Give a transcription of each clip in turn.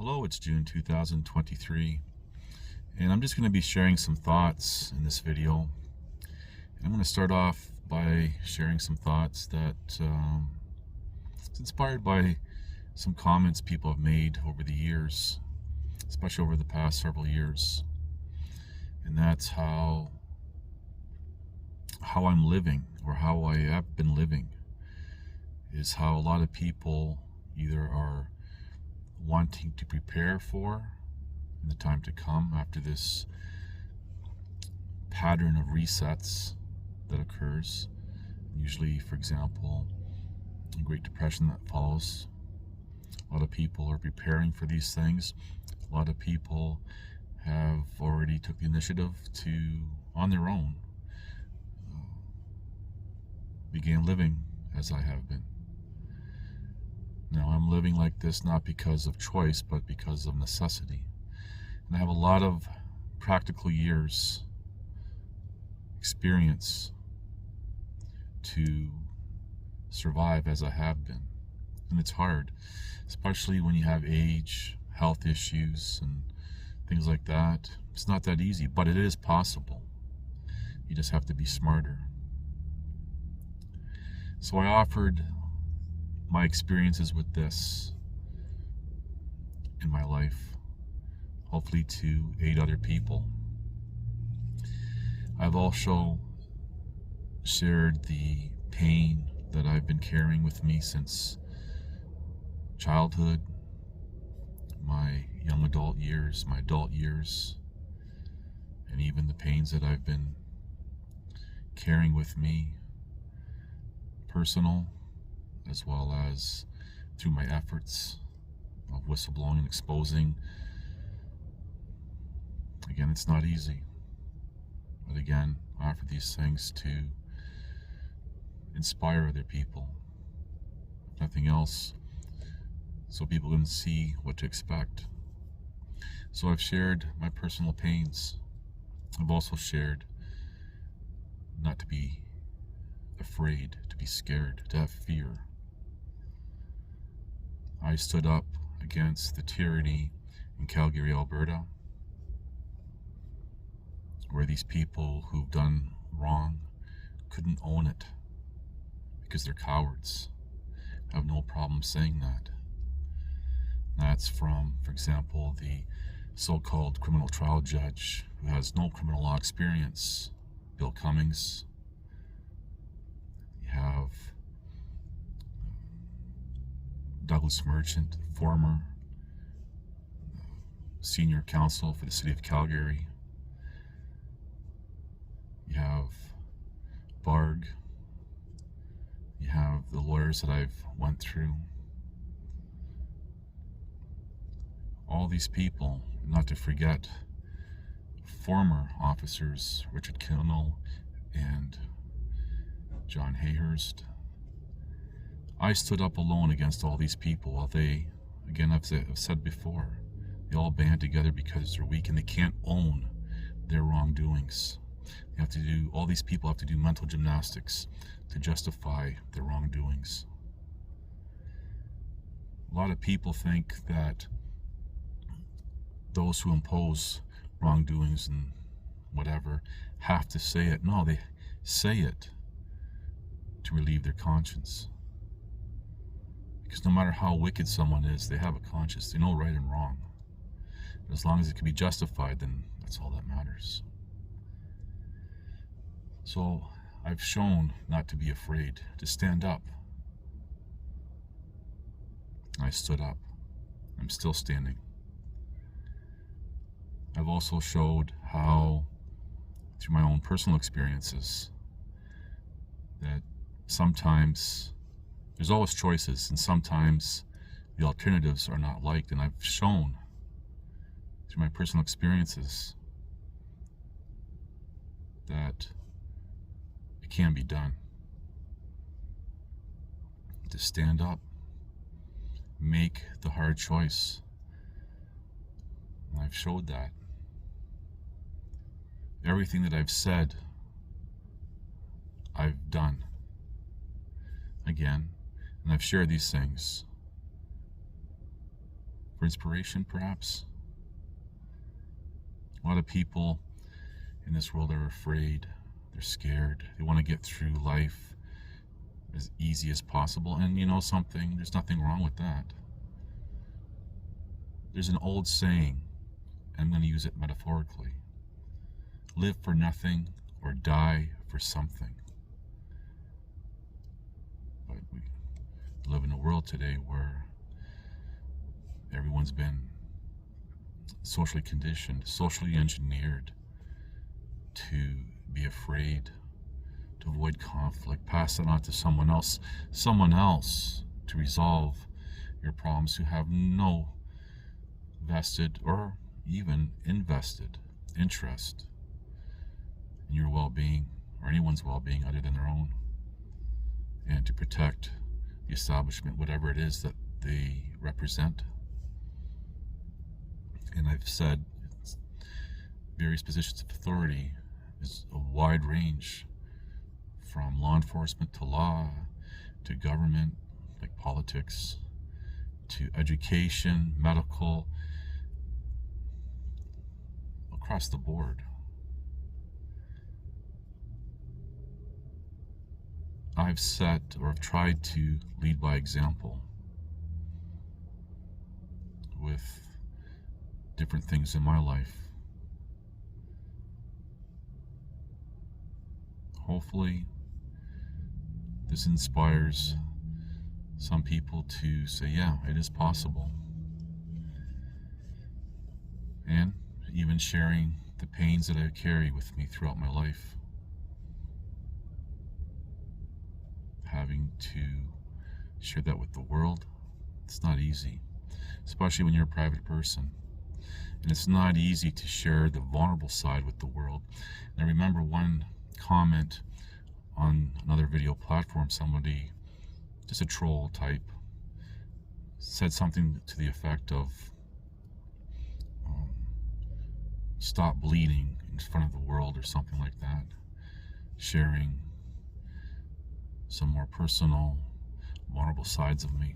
Hello, it's June 2023, and I'm just going to be sharing some thoughts in this video. And I'm going to start off by sharing some thoughts that it's inspired by some comments people have made over the years, especially over the past several years. And that's how I'm living, or how I have been living, is how a lot of people either are wanting to prepare for in the time to come after this pattern of resets that occurs. Usually, for example, the Great Depression that follows. A lot of people are preparing for these things. A lot of people have already took the initiative to, on their own, begin living as I have been. Now, I'm living like this not because of choice, but because of necessity. And I have a lot of practical years experience to survive as I have been. And it's hard, especially when you have age, health issues, and things like that. It's not that easy, but it is possible. You just have to be smarter. So I offered my experiences with this in my life, hopefully to aid other people. I've also shared the pain that I've been carrying with me since childhood, my young adult years, my adult years, and even the pains that I've been carrying with me, personal, as well as through my efforts of whistleblowing and exposing. Again, it's not easy. But again, I offer these things to inspire other people, if nothing else, so people can see what to expect. So I've shared my personal pains. I've also shared not to be afraid, to be scared, to have fear. I stood up against the tyranny in Calgary, Alberta, where these people who've done wrong couldn't own it because they're cowards. I have no problem saying that. That's from, for example, the so-called criminal trial judge who has no criminal law experience, Bill Cummings. You have Douglas Merchant, former senior counsel for the city of Calgary. You have Barg. You have the lawyers that I've went through. All these people, not to forget former officers, Richard Kinnell and John Hayhurst. I stood up alone against all these people while they, again, I've said before, they all band together because they're weak and they can't own their wrongdoings. They have to do, all these people have to do mental gymnastics to justify their wrongdoings. A lot of people think that those who impose wrongdoings and whatever have to say it. No, they say it to relieve their conscience. Because no matter how wicked someone is, they have a conscience. They know right and wrong. But as long as it can be justified, then that's all that matters. So I've shown not to be afraid, to stand up. I stood up. I'm still standing. I've also showed how, through my own personal experiences, that sometimes there's always choices, and sometimes the alternatives are not liked. And I've shown through my personal experiences that it can be done. To stand up, make the hard choice. And I've showed that. Everything that I've said, I've done. Again, and I've shared these things for inspiration, perhaps. A lot of people in this world are afraid, they're scared, they want to get through life as easy as possible. And you know something, there's nothing wrong with that. There's an old saying, I'm going to use it metaphorically: live for nothing or die for something. But we live in a world today where everyone's been socially conditioned, socially engineered to be afraid, to avoid conflict, pass it on to someone else to resolve your problems, who have no vested or even invested interest in your well-being or anyone's well-being other than their own, and to protect the establishment, whatever it is that they represent. And I've said various positions of authority is a wide range, from law enforcement to law, to government, like politics, to education, medical, across the board. I've set, or I've tried to lead by example with different things in my life. Hopefully, this inspires some people to say, yeah, it is possible. And even sharing the pains that I carry with me throughout my life. Having to share that with the world, it's not easy, especially when you're a private person. And it's not easy to share the vulnerable side with the world. And I remember one comment on another video platform, somebody, just a troll type, said something to the effect of, stop bleeding in front of the world, or something like that, sharing some more personal, vulnerable sides of me.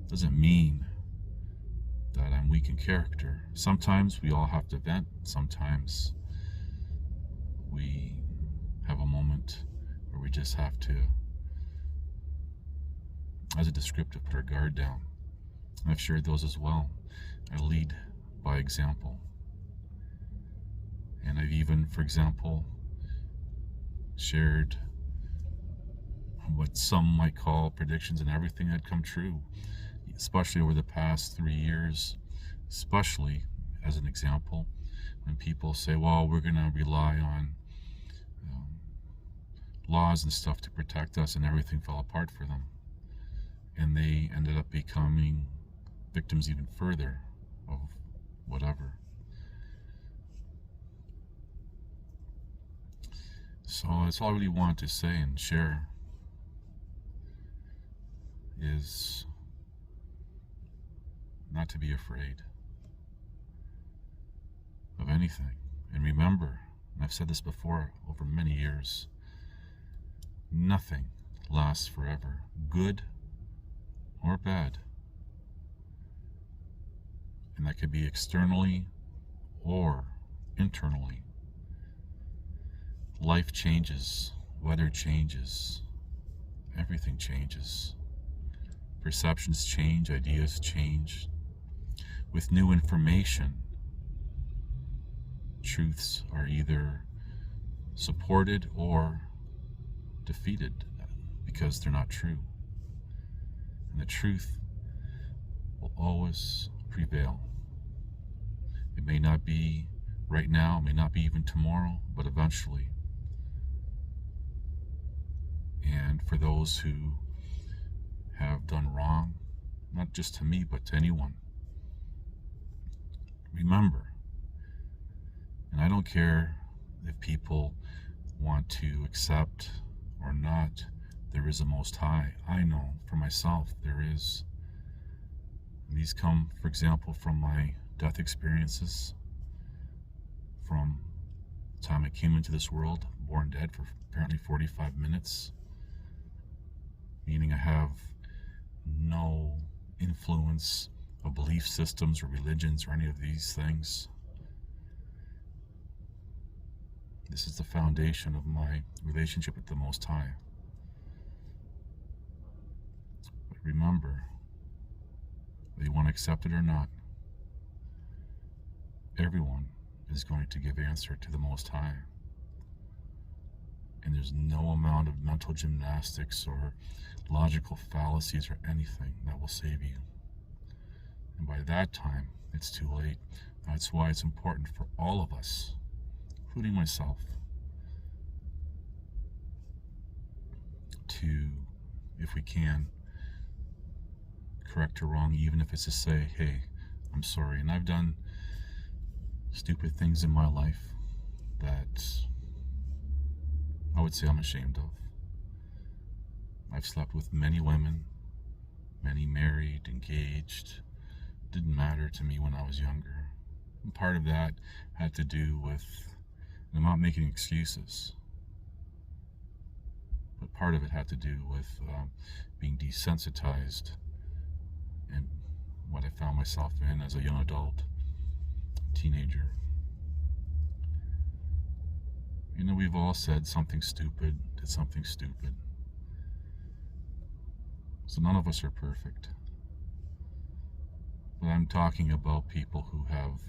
Doesn't mean that I'm weak in character. Sometimes we all have to vent. Sometimes we have a moment where we just have to, as a descriptive, put our guard down. And I've shared those as well. I lead by example. And I've even, for example, shared what some might call predictions and everything had come true, especially over the past 3 years, especially as an example, when people say, well, we're going to rely on laws and stuff to protect us, and everything fell apart for them. And they ended up becoming victims even further of whatever. So that's all I really want to say and share, is not to be afraid of anything. And remember, and I've said this before over many years, nothing lasts forever, good or bad. And that could be externally or internally. Life changes, weather changes, everything changes. Perceptions change, ideas change. With new information, truths are either supported or defeated because they're not true. And the truth will always prevail. It may not be right now, it may not be even tomorrow, but eventually. And for those who have done wrong, not just to me, but to anyone, remember, and I don't care if people want to accept or not, there is a Most High. I know for myself there is. And these come, for example, from my death experiences, from the time I came into this world, born dead for apparently 45 minutes, meaning I have no influence of belief systems or religions or any of these things. This is the foundation of my relationship with the Most High. But remember, whether you want to accept it or not, everyone is going to give answer to the Most High. And there's no amount of mental gymnastics or logical fallacies or anything that will save you. And by that time, it's too late. That's why it's important for all of us, including myself, to, if we can, correct a wrong, even if it's to say, hey, I'm sorry. And I've done stupid things in my life that I would say I'm ashamed of. I've slept with many women, many married, engaged. Didn't matter to me when I was younger. And part of that had to do with, and I'm not making excuses, but part of it had to do with being desensitized and what I found myself in as a young adult, teenager. You know, we've all said something stupid, did something stupid. So none of us are perfect. But I'm talking about people who have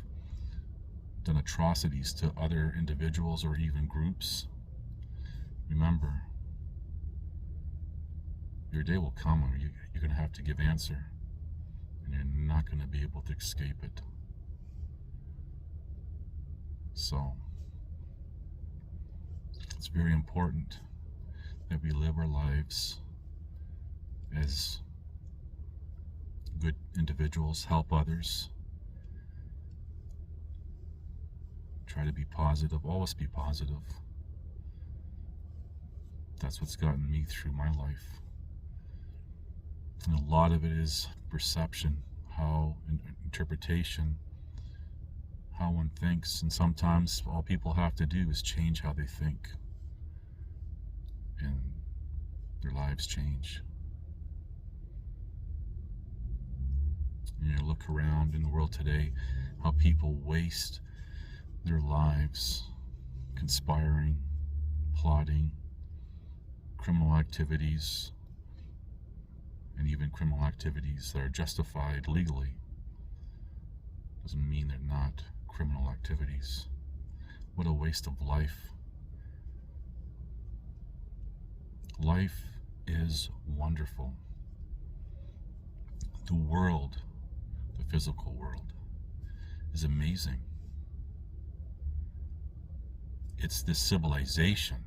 done atrocities to other individuals or even groups. Remember, your day will come where you're going to have to give answer, and you're not going to be able to escape it. So, it's very important that we live our lives as good individuals, help others, try to be positive, always be positive. That's what's gotten me through my life. And a lot of it is perception, how interpretation, how one thinks, and sometimes all people have to do is change how they think, and their lives change. You know, look around in the world today, how people waste their lives conspiring, plotting, criminal activities, and even criminal activities that are justified legally. Doesn't mean they're not criminal activities. What a waste of life. Life is wonderful. The world, the physical world, is amazing. It's this civilization.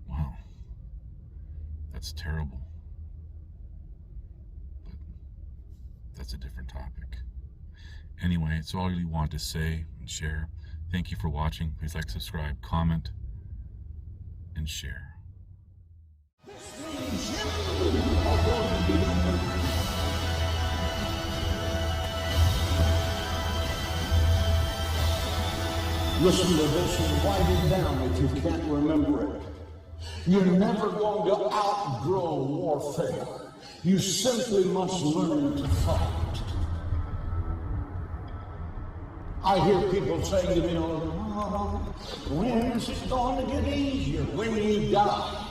Wow. That's terrible. But that's a different topic. Anyway, it's all I really want to say and share. Thank you for watching. Please like, subscribe, comment, and share. Listen to this and write it down if you can't remember it. You're never going to outgrow warfare. You simply must learn to fight. I hear people saying to me, oh, when is it going to get easier? When you die.